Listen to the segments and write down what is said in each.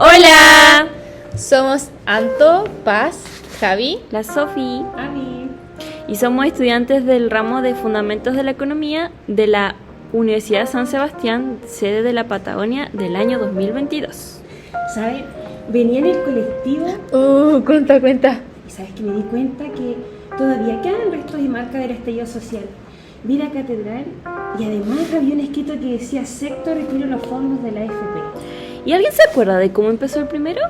Hola, somos Anto, Paz, Javi, La Sofi, Ami. y somos estudiantes del ramo de Fundamentos de la Economía de la Universidad San Sebastián, sede de la Patagonia del año 2022. ¿Sabes? Venía en el colectivo cuenta. y sabes que me di cuenta que todavía quedan restos de marca del estallido social. Vi la catedral y además había un escrito que decía sector retiro los fondos de la AFP. ¿Y alguien se acuerda de cómo empezó el primero?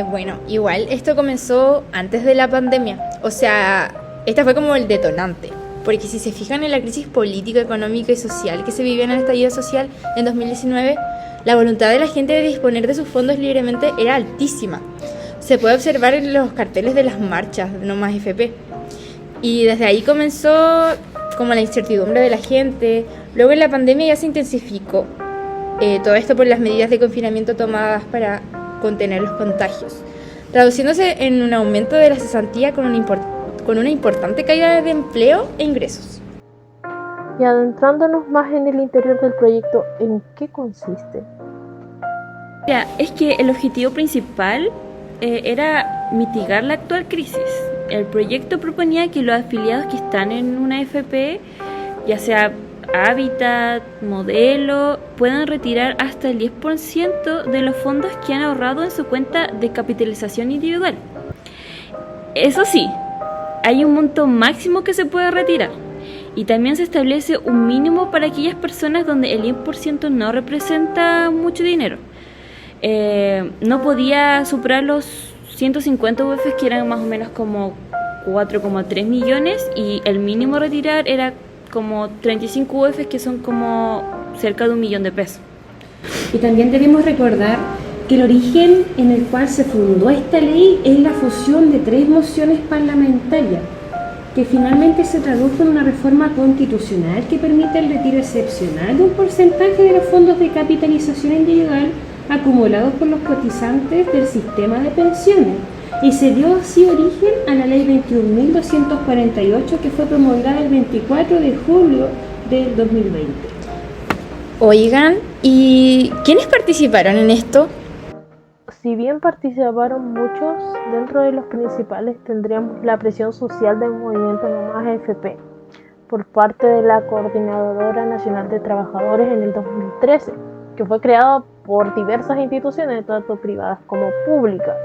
Bueno, igual esto comenzó antes de la pandemia. O sea, esta fue como el detonante. Porque si se fijan en la crisis política, económica y social que se vivió en el estallido social en 2019, la voluntad de la gente de disponer de sus fondos libremente era altísima. Se puede observar en los carteles de las marchas de No Más FP. Y desde ahí comenzó como la incertidumbre de la gente. Luego en la pandemia ya se intensificó. Todo esto por las medidas de confinamiento tomadas para contener los contagios, traduciéndose en un aumento de la cesantía con una importante caída de empleo e ingresos. Y adentrándonos más en el interior del proyecto, ¿en qué consiste? Mira, es que el objetivo principal era mitigar la actual crisis. El proyecto proponía que los afiliados que están en una AFP, ya sea Hábitat, Modelo, puedan retirar hasta el 10% de los fondos que han ahorrado en su cuenta de capitalización individual. Eso sí, hay un monto máximo que se puede retirar y también se establece un mínimo para aquellas personas donde el 10% no representa mucho dinero. No podía superar los 150 UF, que eran más o menos como 4,3 millones, y el mínimo a retirar era como 35 UF, que son como cerca de 1 millón de pesos. Y también debemos recordar que el origen en el cual se fundó esta ley es la fusión de 3 mociones parlamentarias, que finalmente se tradujo en una reforma constitucional que permite el retiro excepcional de un porcentaje de los fondos de capitalización individual acumulados por los cotizantes del sistema de pensiones, y se dio así origen a la ley 21.248, que fue promulgada el 24 de julio del 2020. Oigan, ¿y quiénes participaron en esto? Si bien participaron muchos, dentro de los principales tendríamos la presión social del movimiento No Más AFP por parte de la Coordinadora Nacional de Trabajadores en el 2013, que fue creada por diversas instituciones, tanto privadas como públicas,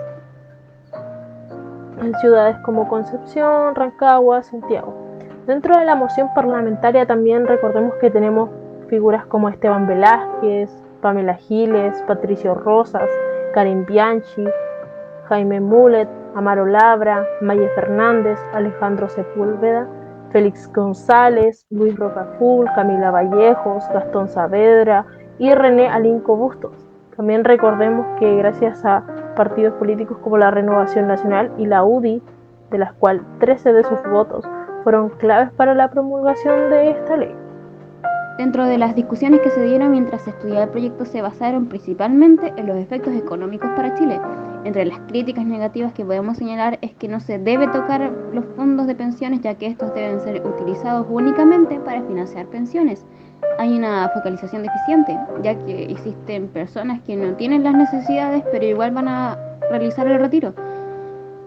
en ciudades como Concepción, Rancagua, Santiago. Dentro de la moción parlamentaria también recordemos que tenemos figuras como Esteban Velázquez, Pamela Giles, Patricio Rosas, Karen Bianchi, Jaime Mulet, Amaro Labra, Maye Fernández, Alejandro Sepúlveda, Félix González, Luis Rocaful, Camila Vallejos, Gastón Saavedra y René Alinco Bustos. También recordemos que gracias a partidos políticos como la Renovación Nacional y la UDI, de las cuales 13 de sus votos fueron claves para la promulgación de esta ley. Dentro de las discusiones que se dieron mientras se estudiaba el proyecto se basaron principalmente en los efectos económicos para Chile. Entre las críticas negativas que podemos señalar es que no se debe tocar los fondos de pensiones, ya que estos deben ser utilizados únicamente para financiar pensiones. Hay una focalización deficiente, ya que existen personas que no tienen las necesidades pero igual van a realizar el retiro.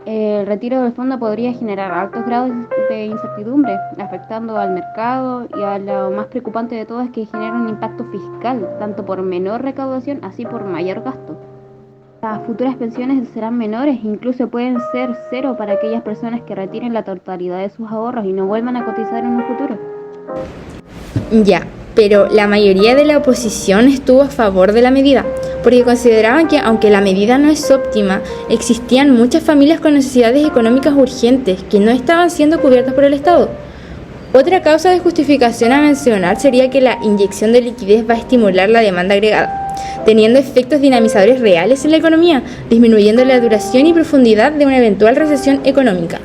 El retiro del fondo podría generar altos grados de incertidumbre, afectando al mercado, y a lo más preocupante de todo es que genera un impacto fiscal, tanto por menor recaudación, así por mayor gasto. Las futuras pensiones serán menores, incluso pueden ser cero para aquellas personas que retiren la totalidad de sus ahorros y no vuelvan a cotizar en un futuro. Ya, pero la mayoría de la oposición estuvo a favor de la medida, porque consideraban que, aunque la medida no es óptima, existían muchas familias con necesidades económicas urgentes que no estaban siendo cubiertas por el Estado. Otra causa de justificación a mencionar sería que la inyección de liquidez va a estimular la demanda agregada, teniendo efectos dinamizadores reales en la economía, disminuyendo la duración y profundidad de una eventual recesión económica.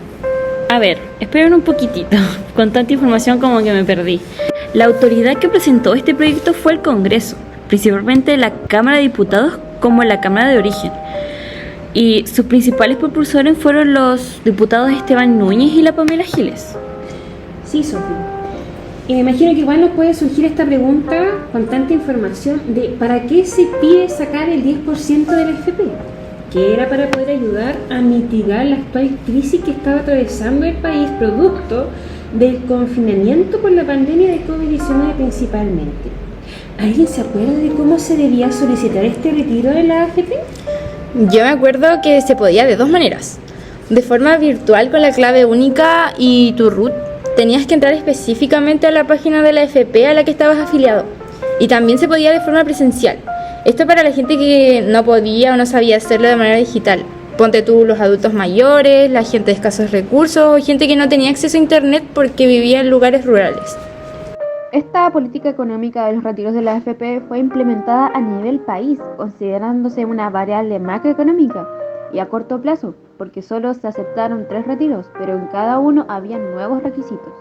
A ver, esperen un poquitito, con tanta información como que me perdí. La autoridad que presentó este proyecto fue el Congreso, principalmente la Cámara de Diputados como la Cámara de Origen. Y sus principales propulsores fueron los diputados Esteban Núñez y la Pamela Giles. Sí, Sofía. Y me imagino que igual nos puede surgir esta pregunta con tanta información de ¿para qué se pide sacar el 10% de la AFP? Que era para poder ayudar a mitigar la actual crisis que estaba atravesando el país producto del confinamiento por la pandemia de COVID-19 principalmente. ¿Alguien se acuerda de cómo se debía solicitar este retiro de la AFP? Yo me acuerdo que se podía de dos maneras. De forma virtual con la clave única y tu root. Tenías que entrar específicamente a la página de la AFP a la que estabas afiliado. Y también se podía de forma presencial. Esto para la gente que no podía o no sabía hacerlo de manera digital. Ponte tú los adultos mayores, la gente de escasos recursos o gente que no tenía acceso a internet porque vivía en lugares rurales. Esta política económica de los retiros de la AFP fue implementada a nivel país, considerándose una variable macroeconómica y a corto plazo, porque solo se aceptaron 3 retiros, pero en cada uno había nuevos requisitos.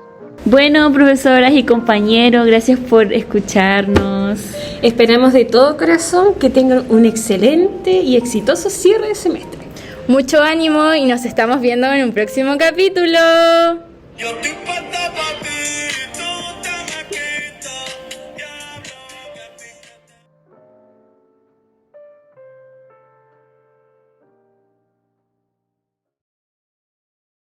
Bueno, profesoras y compañeros, gracias por escucharnos. Esperamos de todo corazón que tengan un excelente y exitoso cierre de semestre. Mucho ánimo y nos estamos viendo en un próximo capítulo. Yo estoy